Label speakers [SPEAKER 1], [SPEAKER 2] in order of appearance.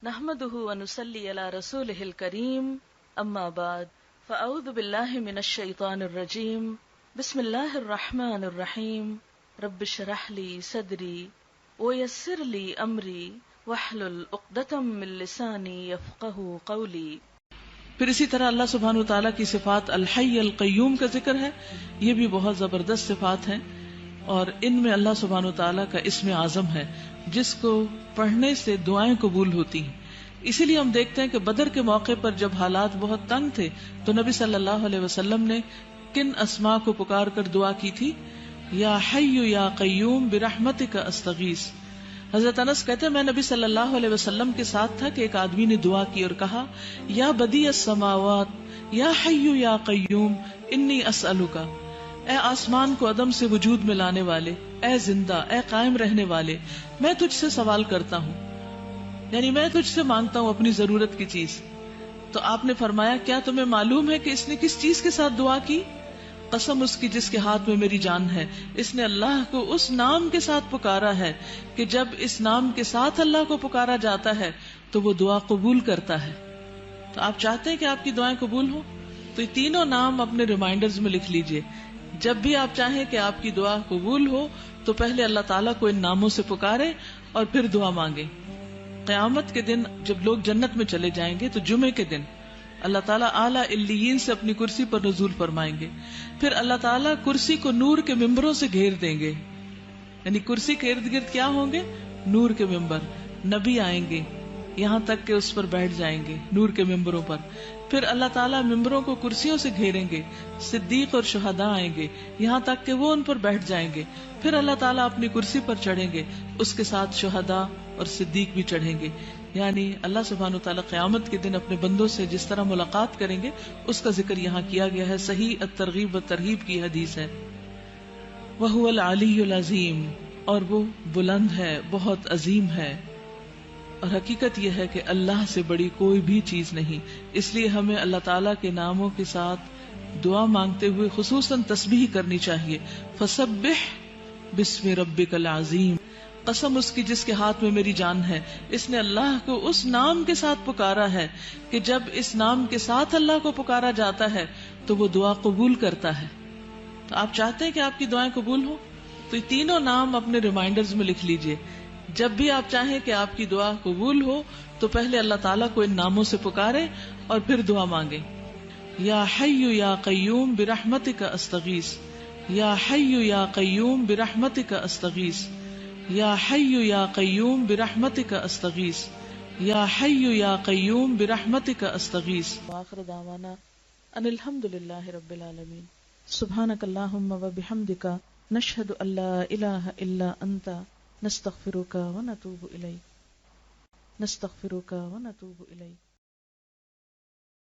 [SPEAKER 1] نحمده ونصلي على رسوله الكريم اما بعد فاعوذ بالله من الشيطان الرجيم بسم الله الرحمن الرحيم رب اشرح لي صدري ويسر لي امري واحلل عقدة من لساني يفقهوا قولي۔
[SPEAKER 2] پھر اسی طرح اللہ سبحانہ وتعالیٰ کی صفات الحی القیوم کا ذکر ہے، یہ بھی بہت زبردست صفات ہیں، اور ان میں اللہ سبحانہ وتعالیٰ کا اسم اعظم ہے جس کو پڑھنے سے دعائیں قبول ہوتی ہیں۔ اسی لیے ہم دیکھتے ہیں کہ بدر کے موقع پر جب حالات بہت تنگ تھے تو نبی صلی اللہ علیہ وسلم نے کن اسماء کو پکار کر دعا کی تھی؟ یا حی یا قیوم برحمتک استغیث۔ حضرت انس کہتے ہیں میں نبی صلی اللہ علیہ وسلم کے ساتھ تھا کہ ایک آدمی نے دعا کی اور کہا یا بدیع السماوات یا حی یا قیوم انی اسألک، اے آسمان کو عدم سے وجود میں لانے والے، اے زندہ، اے قائم رہنے والے، میں تجھ سے سوال کرتا ہوں، یعنی میں تجھ سے مانگتا ہوں اپنی ضرورت کی چیز۔ تو آپ نے فرمایا کیا تمہیں معلوم ہے کہ اس نے کس چیز کے ساتھ دعا کی؟ قسم اس کی جس کے ہاتھ میں میری جان ہے، اس نے اللہ کو اس نام کے ساتھ پکارا ہے کہ جب اس نام کے ساتھ اللہ کو پکارا جاتا ہے تو وہ دعا قبول کرتا ہے۔ تو آپ چاہتے ہیں کہ آپ کی دعائیں قبول ہوں تو یہ تینوں نام اپنے ریمائنڈرز میں لکھ لیجئے۔ جب بھی آپ چاہیں کہ آپ کی دعا قبول ہو تو پہلے اللہ تعالیٰ کو ان ناموں سے پکارے اور پھر دعا مانگے۔ قیامت کے دن جب لوگ جنت میں چلے جائیں گے تو جمعے کے دن اللہ تعالیٰ اعلیٰ علیین سے اپنی کرسی پر نزول فرمائیں گے، پھر اللہ تعالیٰ کرسی کو نور کے ممبروں سے گھیر دیں گے، یعنی کرسی کے ارد گرد کیا ہوں گے؟ نور کے ممبر، نبی آئیں گے یہاں تک کہ اس پر بیٹھ جائیں گے نور کے ممبروں پر، پھر اللہ تعالیٰ ممبروں کو کرسیوں سے گھیریں گے، صدیق اور شہداء آئیں گے یہاں تک کہ وہ ان پر بیٹھ جائیں گے، پھر اللہ تعالیٰ اپنی کرسی پر چڑھیں گے، اس کے ساتھ شہداء اور صدیق بھی چڑھیں گے۔ یعنی اللہ سبحانہ وتعالیٰ قیامت کے دن اپنے بندوں سے جس طرح ملاقات کریں گے اس کا ذکر یہاں کیا گیا ہے۔ صحیح الترغیب والترہیب کی حدیث ہے۔ وَهُوَ الْعَلِيُّ الْعَظِيمُ، اور وہ بلند ہے، بہت عظیم ہے، اور حقیقت یہ ہے کہ اللہ سے بڑی کوئی بھی چیز نہیں، اس لیے ہمیں اللہ تعالیٰ کے ناموں کے ساتھ دعا مانگتے ہوئے خصوصاً تسبیح کرنی چاہیے۔ فَسَبِّحْ بِاسْمِ رَبِّكَ الْعَظِيمِ، قسم اس کی جس کے ہاتھ میں میری جان ہے، اس نے اللہ کو اس نام کے ساتھ پکارا ہے کہ جب اس نام کے ساتھ اللہ کو پکارا جاتا ہے تو وہ دعا قبول کرتا ہے۔ تو آپ چاہتے ہیں کہ آپ کی دعائیں قبول ہوں تو یہ تینوں نام اپنے ریمائنڈرز میں لکھ لیجئے۔ جب بھی آپ چاہیں کہ آپ کی دعا قبول ہو تو پہلے اللہ تعالیٰ کو ان ناموں سے پکارے اور پھر دعا مانگے۔ یا حی یا قیوم برحمتک استغیث، یا حی یا قیوم برحمتک استغیث، یا حی یا قیوم برحمتک استغیث، یا حی یا قیوم برحمتک استغیث۔ وآخر دعوانا ان الحمد للہ رب العالمین۔ سبحانک اللہم وبحمدک نشہد ان لا الہ الا انت نستغفرک ونتوب الیک، نستغفرک ونتوب الیک۔